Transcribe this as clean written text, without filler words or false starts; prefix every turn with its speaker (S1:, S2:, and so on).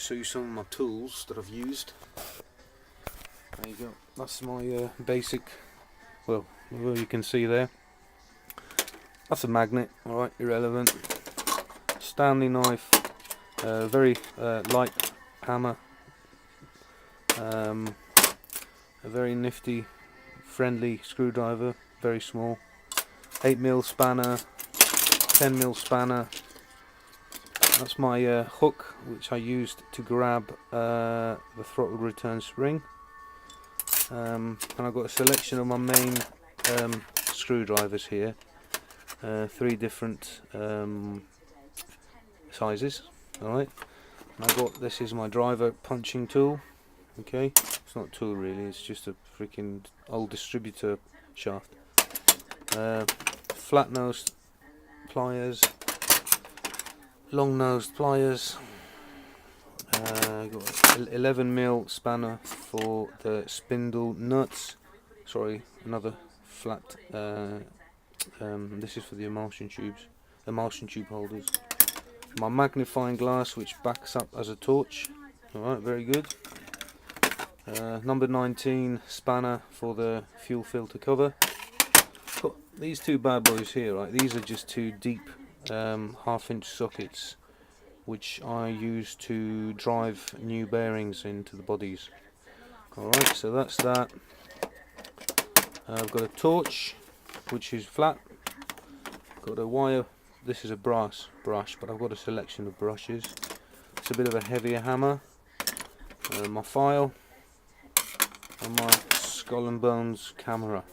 S1: show you some of my tools that I've used. There you go. That's my basic, well, you can see there. That's a magnet, alright, irrelevant. Stanley knife, very light hammer, a very nifty, friendly screwdriver, very small, 8mm spanner, 10mm spanner. That's my hook, which I used to grab the throttle return spring. And I've got a selection of my main screwdrivers here, 3 different sizes. Alright, and I got, this is my driver punching tool. Okay, it's not a tool really, it's just a freaking old distributor shaft. Flat nosed pliers, long nosed pliers. Got 11mm spanner for the spindle nuts. Sorry, another flat. This is for the emulsion tubes, emulsion tube holders. My magnifying glass, which backs up as a torch. Alright, very good. Number 19 spanner for the fuel filter cover. Got these 2 bad boys here. Right, these are just 2 deep 1/2-inch sockets, which I use to drive new bearings into the bodies. Alright, so that's that. I've got a torch, which is flat. Got a wire, this is a brass brush, but I've got a selection of brushes. It's a bit of a heavier hammer. My file, and my Skull and Bones camera.